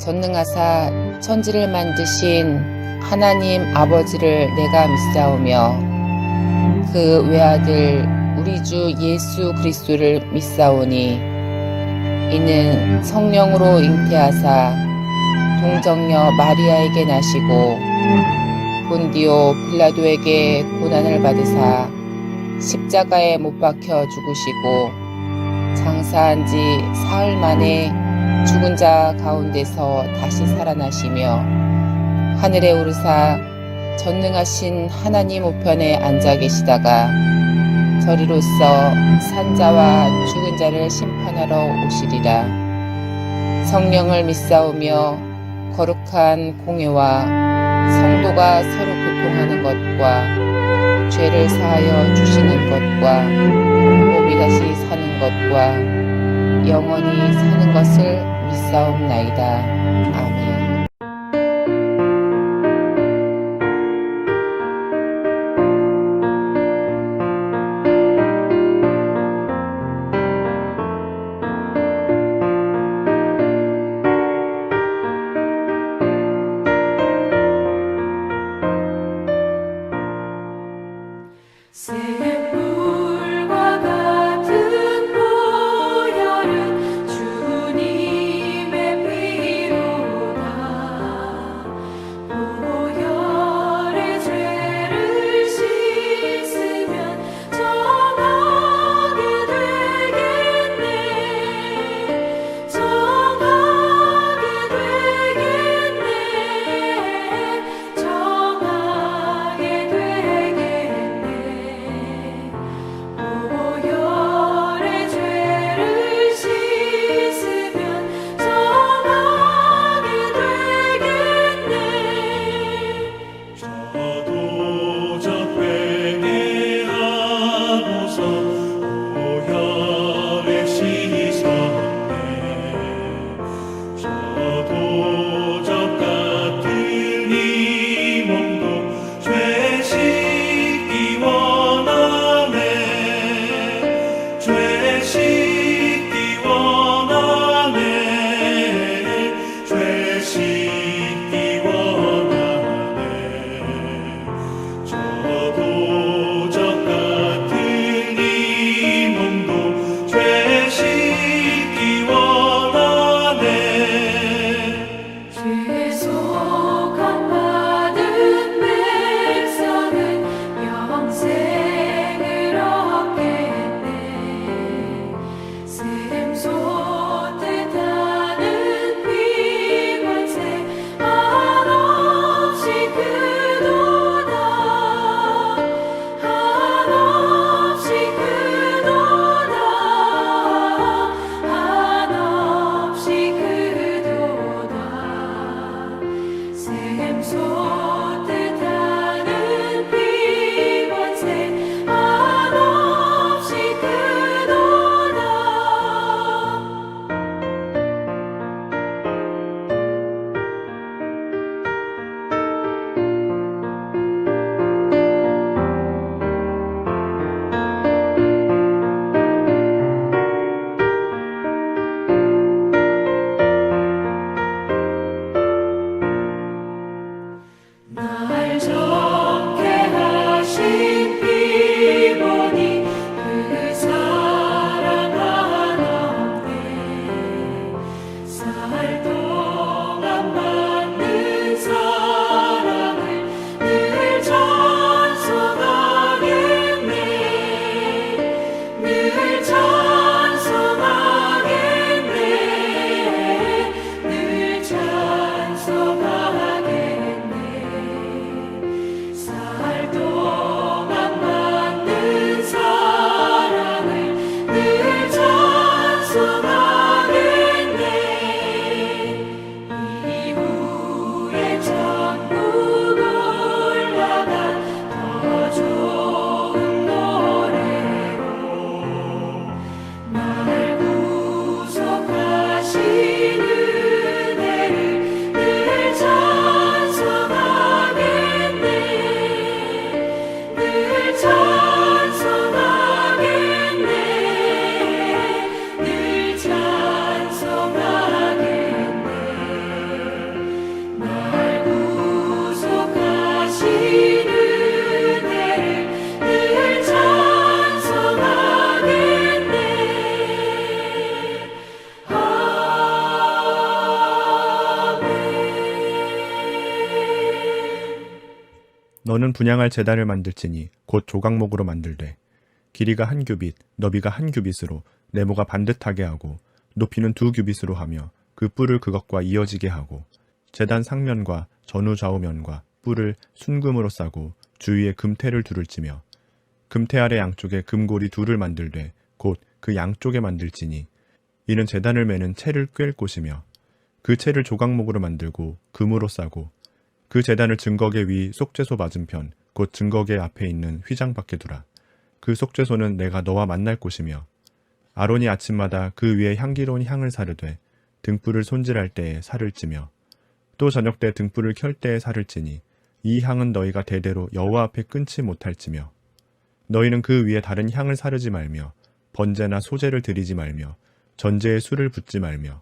전능하사 천지를 만드신 하나님 아버지를 내가 믿사오며 그 외아들 우리 주 예수 그리스도를 믿사오니 이는 성령으로 잉태하사 동정녀 마리아에게 나시고 본디오 빌라도에게 고난을 받으사 십자가에 못 박혀 죽으시고 장사한 지 사흘 만에 죽은 자 가운데서 다시 살아나시며 하늘에 오르사 전능하신 하나님 우편에 앉아 계시다가 저리로서 산자와 죽은 자를 심판하러 오시리라. 성령을 믿사오며 거룩한 공회와 성도가 서로 교통하는 것과 죄를 사하여 주시는 것과 몸이 다시 사는 것과 영원히 사는 것을 믿사옵나이다. 아멘. 샘물과 같은 보혈은 주님의 피로다. 너는 분향할 제단을 만들지니 곧 조각목으로 만들되 길이가 1규빗, 너비가 1규빗으로 네모가 반듯하게 하고 높이는 2규빗으로 하며 그 뿔을 그것과 이어지게 하고 제단 상면과 전후 좌우면과 뿔을 순금으로 싸고 주위에 금테를 두를지며 금테 아래 양쪽에 금고리 둘을 만들되 곧 그 양쪽에 만들지니 이는 제단을 매는 채를 꿰을 곳이며 그 채를 조각목으로 만들고 금으로 싸고 그 제단을 증거계 위 속죄소 맞은편 곧 증거계 앞에 있는 휘장 밖에 두라. 그 속죄소는 내가 너와 만날 곳이며 아론이 아침마다 그 위에 향기로운 향을 사르되 등불을 손질할 때에 살을 찌며 또 저녁 때 등불을 켤 때에 살을 찌니 이 향은 너희가 대대로 여호와 앞에 끊지 못할지며 너희는 그 위에 다른 향을 사르지 말며 번제나 소제를 드리지 말며 전제에 술을 붓지 말며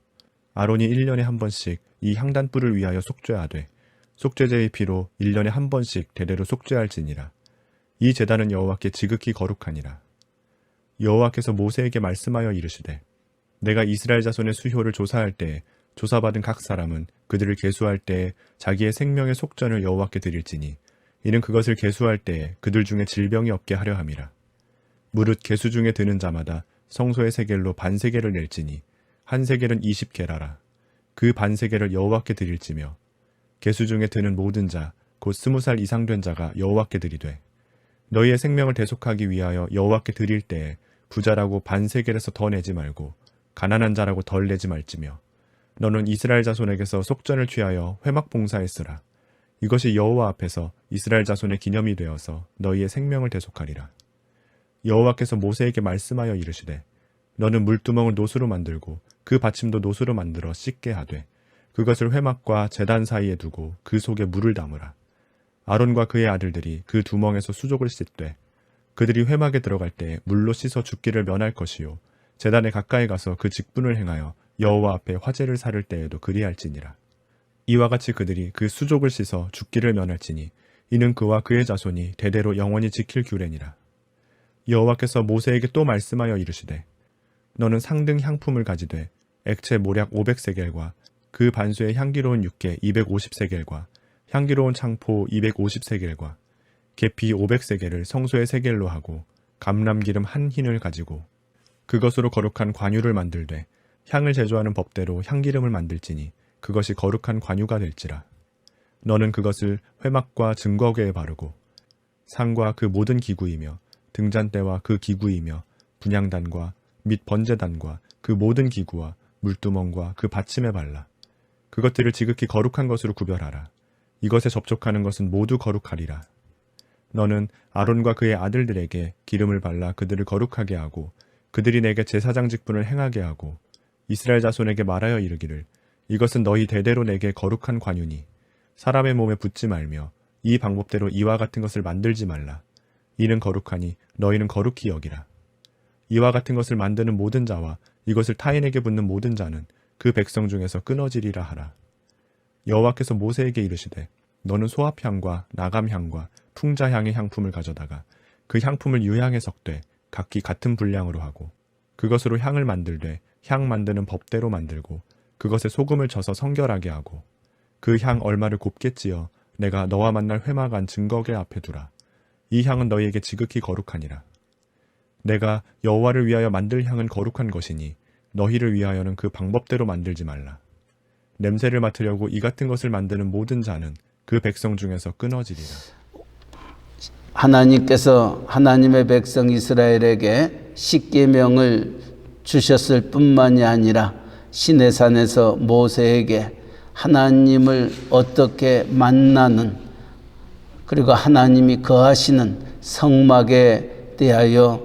아론이 1년에 한 번씩 이 향단불을 위하여 속죄하되 속죄제의 피로 1년에 한 번씩 대대로 속죄할지니라. 이 제단은 여호와께 지극히 거룩하니라. 여호와께서 모세에게 말씀하여 이르시되 내가 이스라엘 자손의 수효를 조사할 때에 조사받은 각 사람은 그들을 계수할 때에 자기의 생명의 속전을 여호와께 드릴지니 이는 그것을 계수할 때에 그들 중에 질병이 없게 하려 함이라. 무릇 계수 중에 드는 자마다 성소의 세겔로 반세겔을 낼지니 한 세겔은 20게라라. 그 반세겔을 여호와께 드릴지며 계수 중에 드는 모든 자 곧 20살 이상 된 자가 여호와께 드리되 너희의 생명을 대속하기 위하여 여호와께 드릴 때에 부자라고 반세겔에서 더 내지 말고 가난한 자라고 덜 내지 말지며 너는 이스라엘 자손에게서 속전을 취하여 회막 봉사에 쓰라. 이것이 여호와 앞에서 이스라엘 자손의 기념이 되어서 너희의 생명을 대속하리라. 여호와께서 모세에게 말씀하여 이르시되 너는 물두멍을 노수로 만들고 그 받침도 노수로 만들어 씻게 하되 그것을 회막과 제단 사이에 두고 그 속에 물을 담으라. 아론과 그의 아들들이 그 두멍에서 수족을 씻되 그들이 회막에 들어갈 때 물로 씻어 죽기를 면할 것이요 제단에 가까이 가서 그 직분을 행하여 여호와 앞에 화제를 사를 때에도 그리할지니라. 이와 같이 그들이 그 수족을 씻어 죽기를 면할지니 이는 그와 그의 자손이 대대로 영원히 지킬 규례니라. 여호와께서 모세에게 또 말씀하여 이르시되 너는 상등 향품을 가지되 액체 모략 500세겔과 그 반수의 향기로운 육개 250세겔과 향기로운 창포 250세겔과 계피 500세겔을 성소의 세겔로 하고 감람기름 한 흰을 가지고 그것으로 거룩한 관유를 만들되 향을 제조하는 법대로 향기름을 만들지니 그것이 거룩한 관유가 될지라. 너는 그것을 회막과 증거궤에 바르고 상과 그 모든 기구이며 등잔대와 그 기구이며 분향단과 및 번제단과 그 모든 기구와 물두멍과 그 받침에 발라. 그것들을 지극히 거룩한 것으로 구별하라. 이것에 접촉하는 것은 모두 거룩하리라. 너는 아론과 그의 아들들에게 기름을 발라 그들을 거룩하게 하고 그들이 내게 제사장 직분을 행하게 하고 이스라엘 자손에게 말하여 이르기를 이것은 너희 대대로 내게 거룩한 관유니 사람의 몸에 붓지 말며 이 방법대로 이와 같은 것을 만들지 말라. 이는 거룩하니 너희는 거룩히 여기라. 이와 같은 것을 만드는 모든 자와 이것을 타인에게 붓는 모든 자는 그 백성 중에서 끊어지리라 하라. 여호와께서 모세에게 이르시되 너는 소합향과 나감향과 풍자향의 향품을 가져다가 그 향품을 유향에 섞되 각기 같은 분량으로 하고 그것으로 향을 만들되 향 만드는 법대로 만들고 그것에 소금을 쳐서 성결하게 하고 그 향 얼마를 곱게 찌어 내가 너와 만날 회막 안 증거궤 앞에 두라. 이 향은 너희에게 지극히 거룩하니라. 내가 여호와를 위하여 만들 향은 거룩한 것이니 너희를 위하여는 그 방법대로 만들지 말라. 냄새를 맡으려고 이 같은 것을 만드는 모든 자는 그 백성 중에서 끊어지리라. 하나님께서 하나님의 백성 이스라엘에게 십계명을 주셨을 뿐만이 아니라 시내산에서 모세에게 하나님을 어떻게 만나는 그리고 하나님이 거하시는 성막에 대하여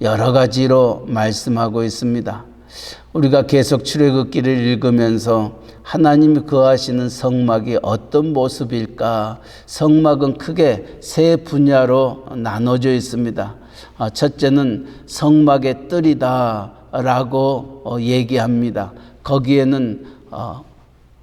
여러 가지로 말씀하고 있습니다. 우리가 계속 출애굽기를 읽으면서 하나님이 거하시는 성막이 어떤 모습일까? 성막은 크게 세 분야로 나눠져 있습니다. 첫째는 성막의 뜰이다 라고 얘기합니다. 거기에는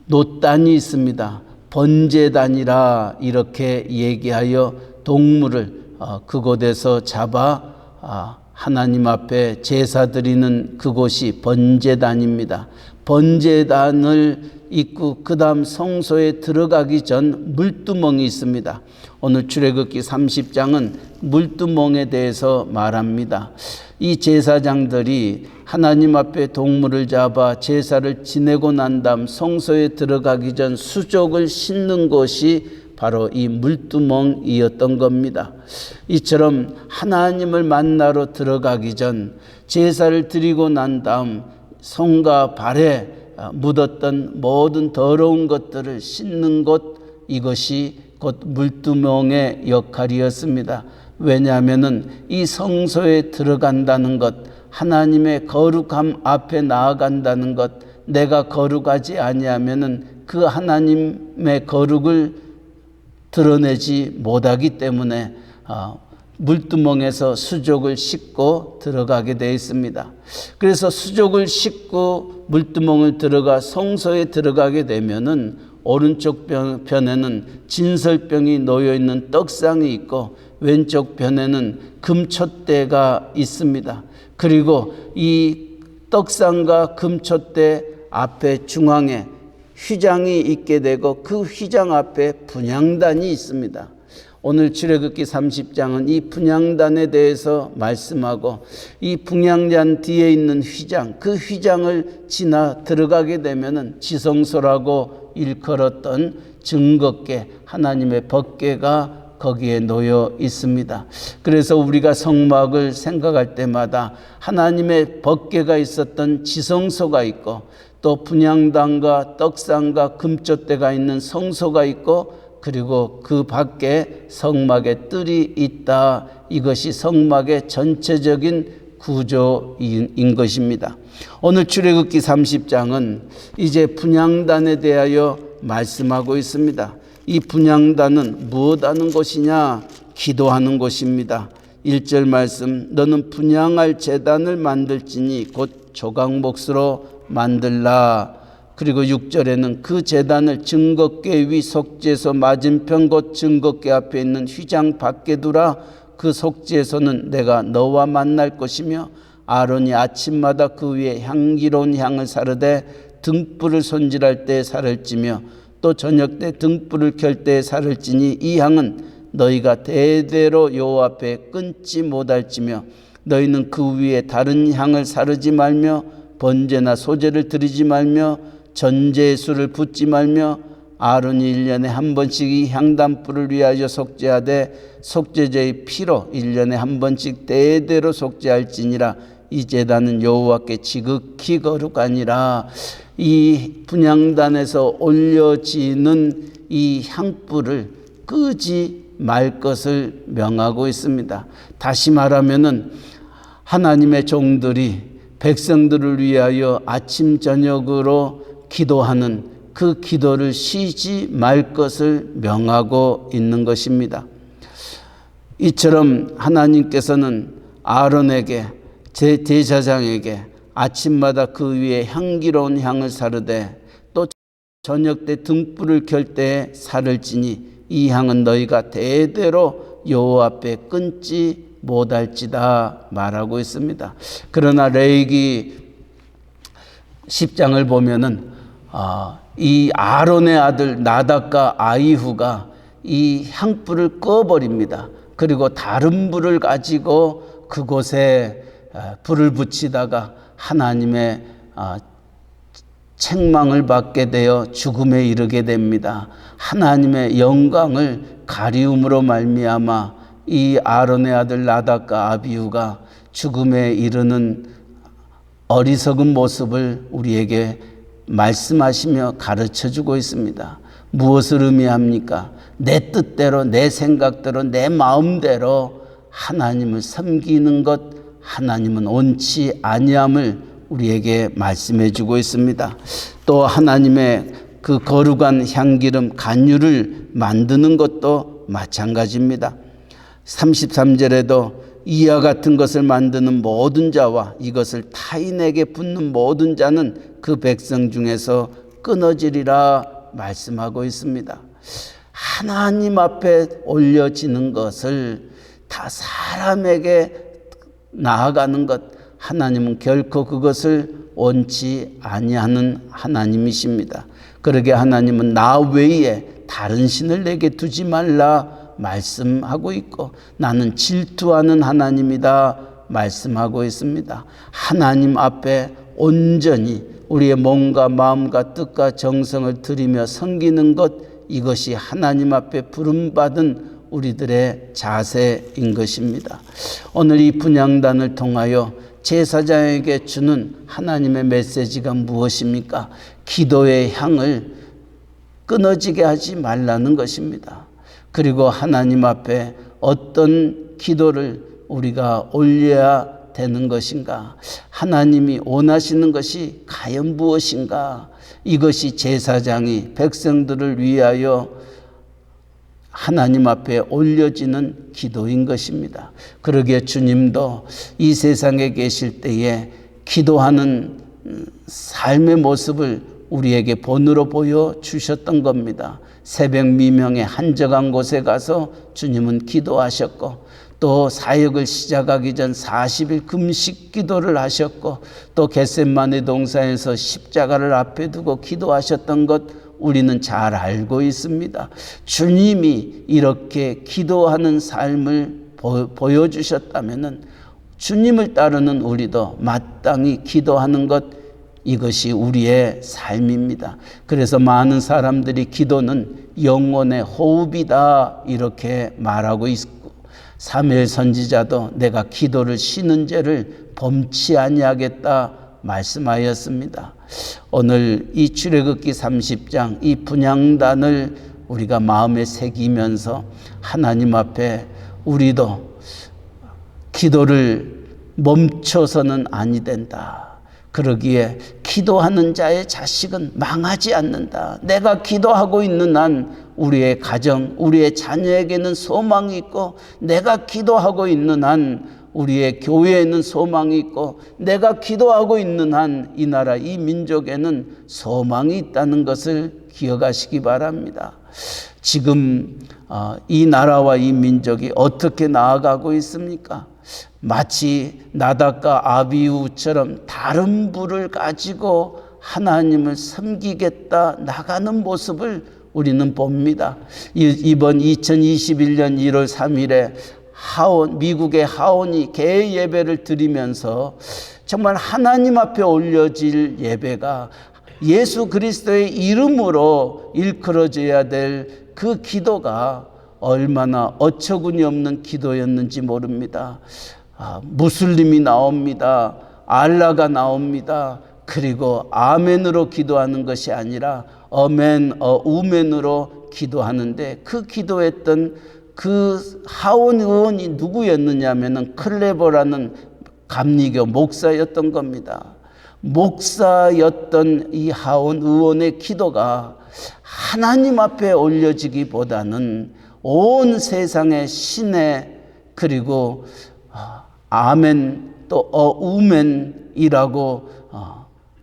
놋단이 있습니다. 번제단이라 이렇게 얘기하여 동물을 그곳에서 잡아 하나님 앞에 제사 드리는 그곳이 번제단입니다. 번제단을 있고 그 다음 성소에 들어가기 전 물두멍이 있습니다. 오늘 출애굽기 30장은 물두멍에 대해서 말합니다. 이 제사장들이 하나님 앞에 동물을 잡아 제사를 지내고 난 다음 성소에 들어가기 전 수족을 씻는 것이 바로 이 물두멍이었던 겁니다. 이처럼 하나님을 만나러 들어가기 전 제사를 드리고 난 다음 손과 발에 묻었던 모든 더러운 것들을 씻는 것, 이것이 곧 물두멍의 역할이었습니다. 왜냐하면 이 성소에 들어간다는 것, 하나님의 거룩함 앞에 나아간다는 것, 내가 거룩하지 아니하면 그 하나님의 거룩을 드러내지 못하기 때문에 물두멍에서 수족을 씻고 들어가게 되어 있습니다. 그래서 수족을 씻고 물두멍을 들어가 성소에 들어가게 되면은 오른쪽 편에는 진설병이 놓여 있는 떡상이 있고 왼쪽 편에는 금촛대가 있습니다. 그리고 이 떡상과 금촛대 앞에 중앙에 휘장이 있게 되고 그 휘장 앞에 분향단이 있습니다. 오늘 출애굽기 30장은 이 분향단에 대해서 말씀하고 이 분향단 뒤에 있는 휘장, 그 휘장을 지나 들어가게 되면은 지성소라고 일컬었던 증거궤, 하나님의 법궤가 거기에 놓여 있습니다. 그래서 우리가 성막을 생각할 때마다 하나님의 법궤가 있었던 지성소가 있고 또 분향단과 떡상과 금촛대가 있는 성소가 있고 그리고 그 밖에 성막의 뜰이 있다. 이것이 성막의 전체적인 구조인 것입니다. 오늘 출애굽기 30장은 이제 분향단에 대하여 말씀하고 있습니다. 이 분향단은 무엇하는 곳이냐? 기도하는 곳입니다. 1절 말씀, 너는 분향할 제단을 만들지니 곧 조각목수로 만들라. 그리고 6절에는 그 제단을 증거궤 위 속죄소 맞은편 곧 증거궤 앞에 있는 휘장 밖에 두라. 그 속죄소는 내가 너와 만날 것이며 아론이 아침마다 그 위에 향기로운 향을 사르되 등불을 손질할 때 살을 찌며 또 저녁 때 등불을 켤 때 살을 찌니 이 향은 너희가 대대로 여호와 앞에 끊지 못할지며 너희는 그 위에 다른 향을 사르지 말며 번제나 소제를 드리지 말며 전제의 술을 붓지 말며 아론이 1년에 한 번씩 이 향단불을 위하여 속죄하되 속죄제의 피로 1년에 한 번씩 대대로 속죄할지니라. 이 제단은 여호와께 지극히 거룩하니라. 이 분향단에서 올려지는 이 향불을 끄지 말 것을 명하고 있습니다. 다시 말하면은 하나님의 종들이 백성들을 위하여 아침 저녁으로 기도하는 그 기도를 쉬지 말 것을 명하고 있는 것입니다. 이처럼 하나님께서는 아론에게 제사장에게 아침마다 그 위에 향기로운 향을 사르되 또 저녁 때 등불을 켤 때에 살을 찌니 이 향은 너희가 대대로 여호와 앞에 끊지 못할지다 말하고 있습니다. 그러나 레위기 10장을 보면은 이 아론의 아들 나답과 아이후가 이 향불을 꺼버립니다. 그리고 다른 불을 가지고 그곳에 불을 붙이다가 하나님의 책망을 받게 되어 죽음에 이르게 됩니다. 하나님의 영광을 가리움으로 말미암아 이 아론의 아들 나답과 아비후가 죽음에 이르는 어리석은 모습을 우리에게 말씀하시며 가르쳐주고 있습니다. 무엇을 의미합니까? 내 뜻대로, 내 생각대로, 내 마음대로 하나님을 섬기는 것, 하나님은 원치 아니함을 우리에게 말씀해 주고 있습니다. 또 하나님의 그 거룩한 향기름 간유를 만드는 것도 마찬가지입니다. 33절에도 이와 같은 것을 만드는 모든 자와 이것을 타인에게 붓는 모든 자는 그 백성 중에서 끊어지리라 말씀하고 있습니다. 하나님 앞에 올려지는 것을 다 사람에게 나아가는 것, 하나님은 결코 그것을 원치 아니하는 하나님이십니다. 그러게 하나님은 나 외에 다른 신을 내게 두지 말라 말씀하고 있고, 나는 질투하는 하나님이다 말씀하고 있습니다. 하나님 앞에 온전히 우리의 몸과 마음과 뜻과 정성을 들이며 섬기는 것, 이것이 하나님 앞에 부름받은 우리들의 자세인 것입니다. 오늘 이 분향단을 통하여 제사장에게 주는 하나님의 메시지가 무엇입니까? 기도의 향을 끊어지게 하지 말라는 것입니다. 그리고 하나님 앞에 어떤 기도를 우리가 올려야 되는 것인가? 하나님이 원하시는 것이 과연 무엇인가? 이것이 제사장이 백성들을 위하여 하나님 앞에 올려지는 기도인 것입니다. 그러기에 주님도 이 세상에 계실 때에 기도하는 삶의 모습을 우리에게 본으로 보여주셨던 겁니다. 새벽 미명에 한적한 곳에 가서 주님은 기도하셨고, 또 사역을 시작하기 전 40일 금식 기도를 하셨고, 또 겟세마네 동산에서 십자가를 앞에 두고 기도하셨던 것 우리는 잘 알고 있습니다. 주님이 이렇게 기도하는 삶을 보여주셨다면 주님을 따르는 우리도 마땅히 기도하는 것, 이것이 우리의 삶입니다. 그래서 많은 사람들이 기도는 영혼의 호흡이다 이렇게 말하고 있고, 사무엘 선지자도 내가 기도를 쉬는 죄를 범치 아니하겠다 말씀하였습니다. 오늘 이 출애굽기 30장 이 분향단을 우리가 마음에 새기면서 하나님 앞에 우리도 기도를 멈춰서는 아니 된다. 그러기에 기도하는 자의 자식은 망하지 않는다. 내가 기도하고 있는 한 우리의 가정, 우리의 자녀에게는 소망이 있고, 내가 기도하고 있는 한 우리의 교회에는 소망이 있고, 내가 기도하고 있는 한 이 나라, 이 민족에는 소망이 있다는 것을 기억하시기 바랍니다. 지금 이 나라와 이 민족이 어떻게 나아가고 있습니까? 마치 나답과 아비후처럼 다른 불을 가지고 하나님을 섬기겠다 나가는 모습을 우리는 봅니다. 이번 2021년 1월 3일에 미국의 하원이 개회 예배를 드리면서 정말 하나님 앞에 올려질 예배가 예수 그리스도의 이름으로 일컬어져야 될 그 기도가 얼마나 어처구니 없는 기도였는지 모릅니다. 무슬림이 나옵니다. 알라가 나옵니다. 그리고 아멘으로 기도하는 것이 아니라 어멘, 우멘으로 기도하는데, 그 기도했던 그 하원 의원이 누구였느냐 하면은 클레버라는 감리교 목사였던 겁니다. 목사였던 이 하원 의원의 기도가 하나님 앞에 올려지기보다는 온 세상의 신의, 그리고 아멘 또 우멘이라고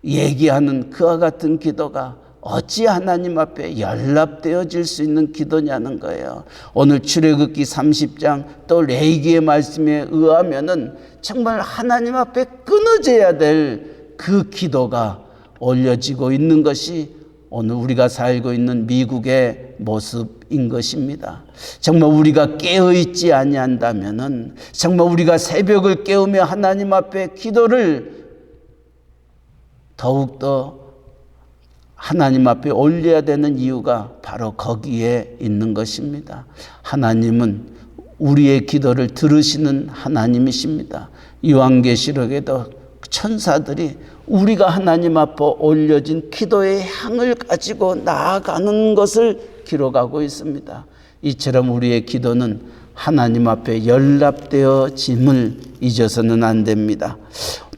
얘기하는 그와 같은 기도가 어찌 하나님 앞에 연락되어질 수 있는 기도냐는 거예요. 오늘 출애굽기 30장 또 레위기의 말씀에 의하면은 정말 하나님 앞에 끊어져야 될 그 기도가 올려지고 있는 것이 오늘 우리가 살고 있는 미국의 모습인 것입니다. 정말 우리가 깨어있지 아니한다면은, 정말 우리가 새벽을 깨우며 하나님 앞에 기도를 더욱더 하나님 앞에 올려야 되는 이유가 바로 거기에 있는 것입니다. 하나님은 우리의 기도를 들으시는 하나님이십니다. 요한계시록에도 천사들이 우리가 하나님 앞에 올려진 기도의 향을 가지고 나아가는 것을 기록하고 있습니다. 이처럼 우리의 기도는 하나님 앞에 연락되어짐을 잊어서는 안 됩니다.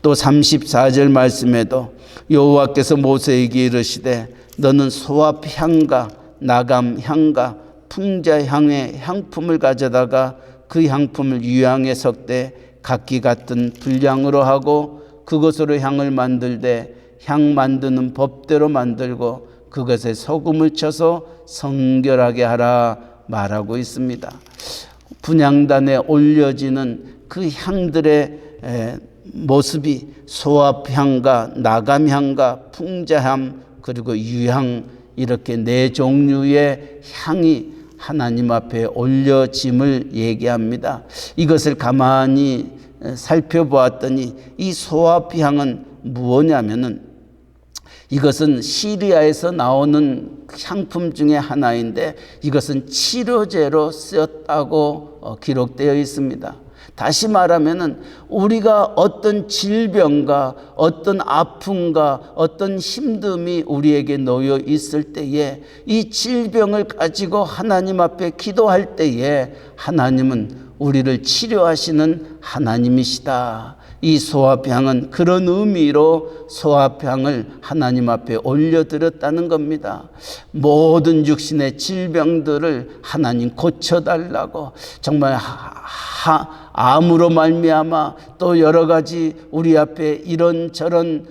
또 34절 말씀에도 여호와께서 모세에게 이르시되 너는 소압 향과 나감 향과 풍자 향의 향품을 가져다가 그 향품을 유향에 섞되 각기 같은 분량으로 하고 그것으로 향을 만들되 향 만드는 법대로 만들고 그것에 소금을 쳐서 성결하게 하라 말하고 있습니다. 분향단에 올려지는 그 향들의 모습이 소합향과 나감향과 풍자향 그리고 유향 이렇게 네 종류의 향이 하나님 앞에 올려짐을 얘기합니다. 이것을 가만히 살펴보았더니 이 소합향은 무엇냐면은 이것은 시리아에서 나오는 향품 중에 하나인데 이것은 치료제로 쓰였다고 기록되어 있습니다. 다시 말하면은 우리가 어떤 질병과 어떤 아픔과 어떤 힘듦이 우리에게 놓여 있을 때에 이 질병을 가지고 하나님 앞에 기도할 때에 하나님은 우리를 치료하시는 하나님이시다. 이 소합향은 그런 의미로 소합향을 하나님 앞에 올려드렸다는 겁니다. 모든 육신의 질병들을 하나님 고쳐달라고 정말 암으로 말미암아 또 여러 가지 우리 앞에 이런저런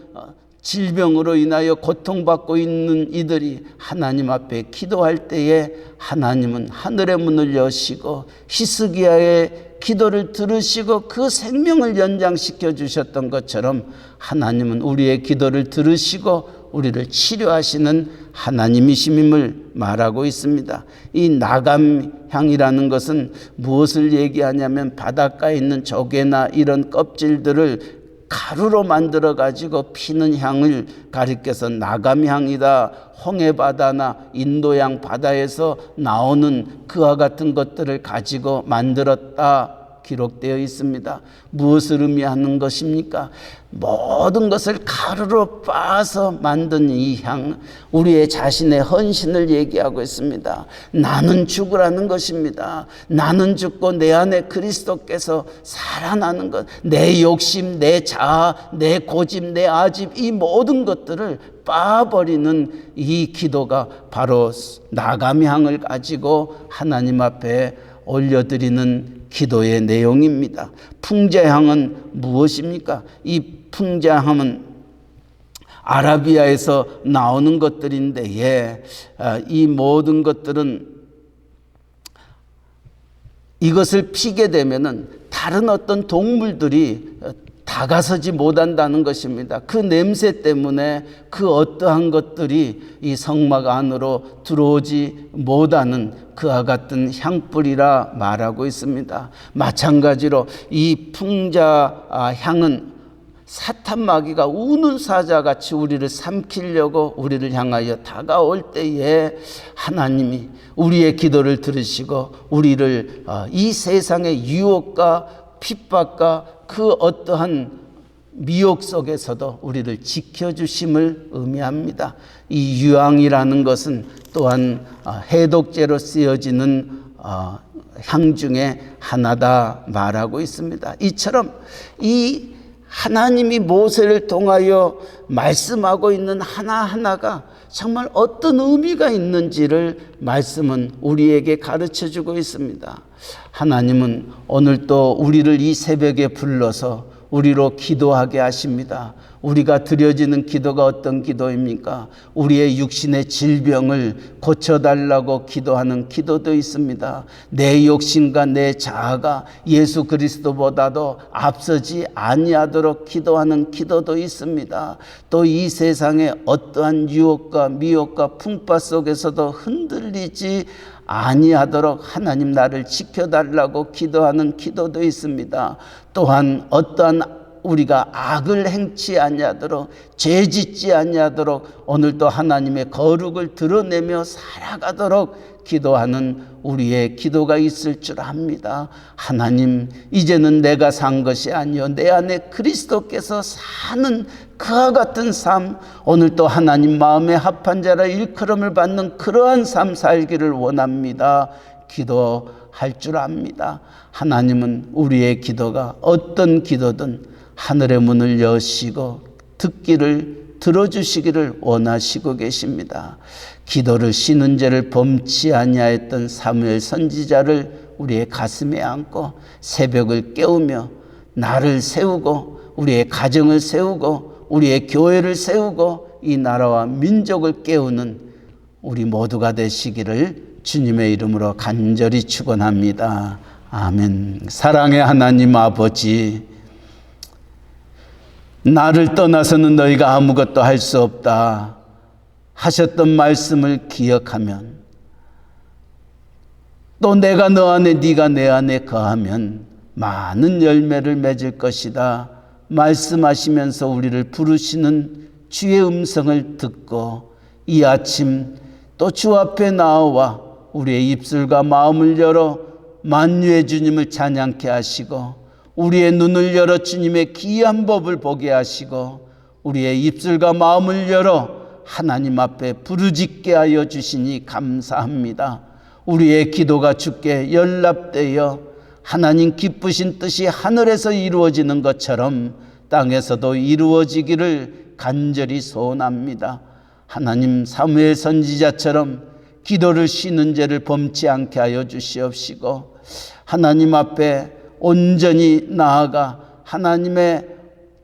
질병으로 인하여 고통받고 있는 이들이 하나님 앞에 기도할 때에 하나님은 하늘의 문을 여시고 히스기야의 기도를 들으시고 그 생명을 연장시켜 주셨던 것처럼 하나님은 우리의 기도를 들으시고 우리를 치료하시는 하나님이심을 말하고 있습니다. 이 나감향이라는 것은 무엇을 얘기하냐면 바닷가에 있는 조개나 이런 껍질들을 가루로 만들어 가지고 피는 향을 가리켜서 나감향이다. 홍해바다나 인도양 바다에서 나오는 그와 같은 것들을 가지고 만들었다 기록되어 있습니다. 무엇을 의미하는 것입니까? 모든 것을 가루로 빻아서 만든 이 향, 우리의 자신의 헌신을 얘기하고 있습니다. 나는 죽으라는 것입니다. 나는 죽고 내 안에 그리스도께서 살아나는 것, 내 욕심, 내 자아, 내 고집, 내 아집, 이 모든 것들을 빻아버리는 이 기도가 바로 나감향을 가지고 하나님 앞에 올려드리는 기도의 내용입니다. 풍자향은 무엇입니까? 이 풍자향은 아라비아에서 나오는 것들인데 이 모든 것들은 이것을 피게 되면은 다른 어떤 동물들이 다가서지 못한다는 것입니다. 그 냄새 때문에 그 어떠한 것들이 이 성막 안으로 들어오지 못하는 그와 같은 향불이라 말하고 있습니다. 마찬가지로 이 풍자 향은 사탄 마귀가 우는 사자같이 우리를 삼키려고 우리를 향하여 다가올 때에 하나님이 우리의 기도를 들으시고 우리를 이 세상의 유혹과 핍박과 그 어떠한 미혹 속에서도 우리를 지켜주심을 의미합니다. 이 유황이라는 것은 또한 해독제로 쓰여지는 향 중에 하나다 말하고 있습니다. 이처럼 이 하나님이 모세를 통하여 말씀하고 있는 하나하나가 정말 어떤 의미가 있는지를 말씀은 우리에게 가르쳐주고 있습니다. 하나님은 오늘 또 우리를 이 새벽에 불러서 우리로 기도하게 하십니다. 우리가 드려지는 기도가 어떤 기도입니까? 우리의 육신의 질병을 고쳐달라고 기도하는 기도도 있습니다. 내 욕심과 내 자아가 예수 그리스도보다도 앞서지 아니하도록 기도하는 기도도 있습니다. 또 이 세상의 어떠한 유혹과 미혹과 풍파 속에서도 흔들리지 아니하도록 하나님 나를 지켜달라고 기도하는 기도도 있습니다. 또한 어떠한 우리가 악을 행치 아니하도록 죄짓지 아니하도록 오늘도 하나님의 거룩을 드러내며 살아가도록 기도하는 우리의 기도가 있을 줄 압니다. 하나님, 이제는 내가 산 것이 아니요 내 안에 그리스도께서 사는 그와 같은 삶, 오늘도 하나님 마음에 합한 자라 일컬음을 받는 그러한 삶 살기를 원합니다. 기도할 줄 압니다. 하나님은 우리의 기도가 어떤 기도든 하늘의 문을 여시고 듣기를 들어주시기를 원하시고 계십니다. 기도를 쉬는 죄를 범치 아니하였던 사무엘 선지자를 우리의 가슴에 안고 새벽을 깨우며 나를 세우고 우리의 가정을 세우고 우리의 교회를 세우고 이 나라와 민족을 깨우는 우리 모두가 되시기를 주님의 이름으로 간절히 축원합니다. 아멘. 사랑의 하나님 아버지, 나를 떠나서는 너희가 아무것도 할 수 없다 하셨던 말씀을 기억하면, 또 내가 너 안에 네가 내 안에 거하면 많은 열매를 맺을 것이다 말씀하시면서 우리를 부르시는 주의 음성을 듣고 이 아침 또 주 앞에 나와 우리의 입술과 마음을 열어 만유의 주님을 찬양케 하시고, 우리의 눈을 열어 주님의 기이한 법을 보게 하시고, 우리의 입술과 마음을 열어 하나님 앞에 부르짖게 하여 주시니 감사합니다. 우리의 기도가 주께 연락되어 하나님 기쁘신 뜻이 하늘에서 이루어지는 것처럼 땅에서도 이루어지기를 간절히 소원합니다. 하나님, 사무엘 선지자처럼 기도를 쉬는 죄를 범치 않게 하여 주시옵시고, 하나님 앞에 온전히 나아가 하나님의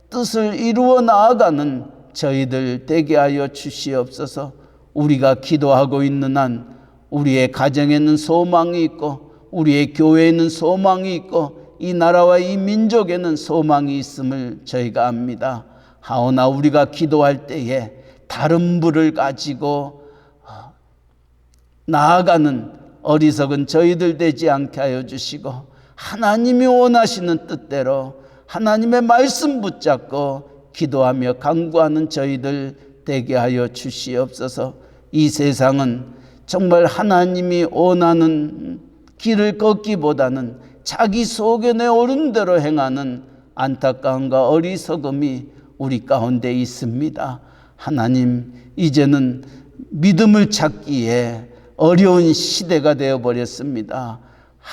뜻을 이루어 나아가는 저희들 되게 하여 주시옵소서. 우리가 기도하고 있는 한 우리의 가정에는 소망이 있고, 우리의 교회에는 소망이 있고, 이 나라와 이 민족에는 소망이 있음을 저희가 압니다. 하오나 우리가 기도할 때에 다른 불을 가지고 나아가는 어리석은 저희들 되지 않게 하여 주시고, 하나님이 원하시는 뜻대로 하나님의 말씀 붙잡고 기도하며 간구하는 저희들 되게 하여 주시옵소서. 이 세상은 정말 하나님이 원하는 길을 걷기보다는 자기 소견에 오른 대로 행하는 안타까움과 어리석음이 우리 가운데 있습니다. 하나님, 이제는 믿음을 찾기에 어려운 시대가 되어버렸습니다.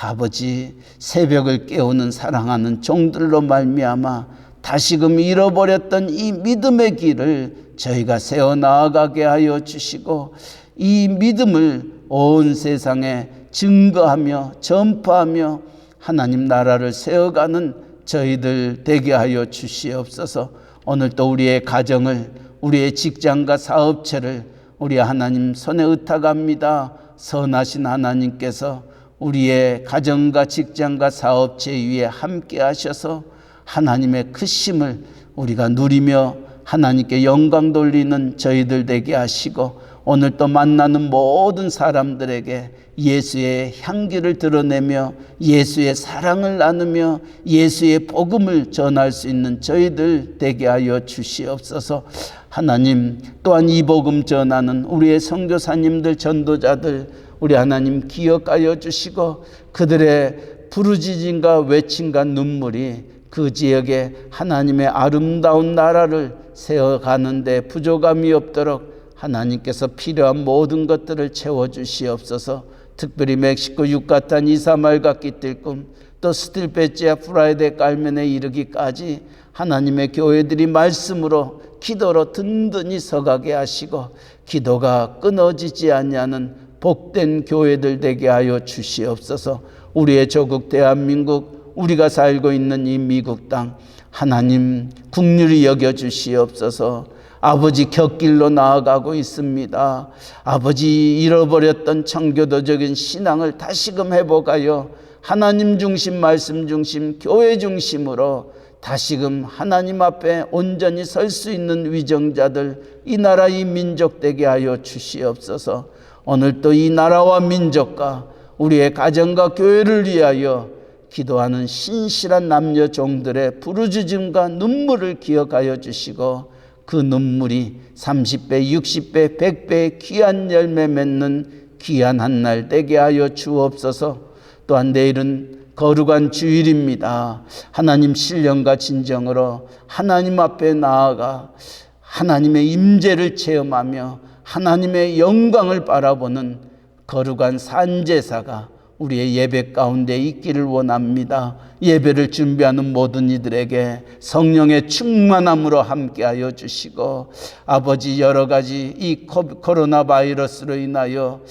아버지, 새벽을 깨우는 사랑하는 종들로 말미암아 다시금 잃어버렸던 이 믿음의 길을 저희가 세워나가게 하여 주시고, 이 믿음을 온 세상에 증거하며 전파하며 하나님 나라를 세워가는 저희들 되게 하여 주시옵소서. 오늘 또 우리의 가정을, 우리의 직장과 사업체를 우리 하나님 손에 의탁합니다. 선하신 하나님께서 우리의 가정과 직장과 사업체 위에 함께 하셔서 하나님의 크심을 우리가 누리며 하나님께 영광 돌리는 저희들 되게 하시고, 오늘 또 만나는 모든 사람들에게 예수의 향기를 드러내며 예수의 사랑을 나누며 예수의 복음을 전할 수 있는 저희들 되게 하여 주시옵소서. 하나님, 또한 이 복음 전하는 우리의 선교사님들, 전도자들 우리 하나님 기억하여 주시고, 그들의 부르짖음과 외침과 눈물이 그 지역에 하나님의 아름다운 나라를 세워가는 데 부족함이 없도록 하나님께서 필요한 모든 것들을 채워주시옵소서. 특별히 멕시코 유카탄 이사말과 끼뜰꿈, 또 스틸베지아 프라이데 깔멘에 이르기까지 하나님의 교회들이 말씀으로 기도로 든든히 서가게 하시고, 기도가 끊어지지 않냐는 복된 교회들 되게 하여 주시옵소서. 우리의 조국 대한민국, 우리가 살고 있는 이 미국 땅 하나님 긍휼히 여겨 주시옵소서. 아버지, 곁길로 나아가고 있습니다. 아버지, 잃어버렸던 청교도적인 신앙을 다시금 회복하여 하나님 중심, 말씀 중심, 교회 중심으로 다시금 하나님 앞에 온전히 설 수 있는 위정자들, 이 나라 이 민족 되게 하여 주시옵소서. 오늘 또 이 나라와 민족과 우리의 가정과 교회를 위하여 기도하는 신실한 남녀 종들의 부르짖음과 눈물을 기억하여 주시고, 그 눈물이 30배, 60배, 100배의 귀한 열매 맺는 귀한 한 날 되게 하여 주옵소서. 또한 내일은 거룩한 주일입니다. 하나님 신령과 진정으로 하나님 앞에 나아가 하나님의 임재를 체험하며 하나님의 영광을 바라보는 거룩한 산제사가 우리의 예배 가운데 있기를 원합니다. 예배를 준비하는 모든 이들에게 성령의 충만함으로 함께하여 주시고, 아버지, 여러 가지 이 코로나 바이러스로 인하여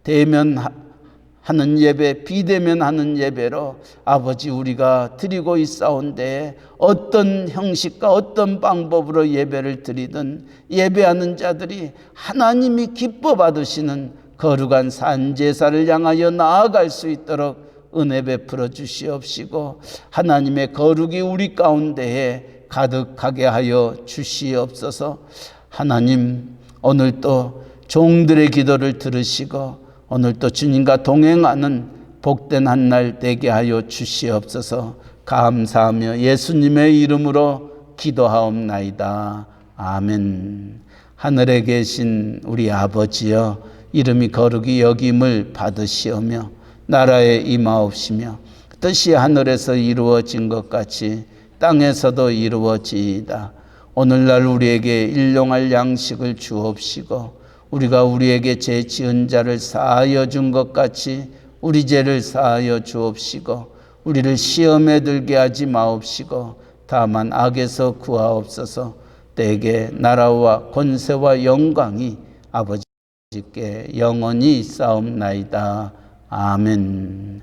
대면하는 예배, 비대면하는 예배로 아버지 우리가 드리고 있사온데, 어떤 형식과 어떤 방법으로 예배를 드리든 예배하는 자들이 하나님이 기뻐 받으시는 거룩한 산제사를 향하여 나아갈 수 있도록 은혜 베풀어 주시옵시고, 하나님의 거룩이 우리 가운데에 가득하게 하여 주시옵소서. 하나님, 오늘 또 종들의 기도를 들으시고 오늘 또 주님과 동행하는 복된 한 날 되게 하여 주시옵소서. 감사하며 예수님의 이름으로 기도하옵나이다. 아멘. 하늘에 계신 우리 아버지여, 이름이 거룩히 여김을 받으시오며 나라에 임하옵시며 뜻이 하늘에서 이루어진 것 같이 땅에서도 이루어지이다. 오늘날 우리에게 일용할 양식을 주옵시고 우리가 우리에게 죄 지은 자를 사하여 준 것 같이 우리 죄를 사하여 주옵시고 우리를 시험에 들게 하지 마옵시고 다만 악에서 구하옵소서. 때에 나라와 권세와 영광이 아버지께 영원히 있사옵나이다. 아멘.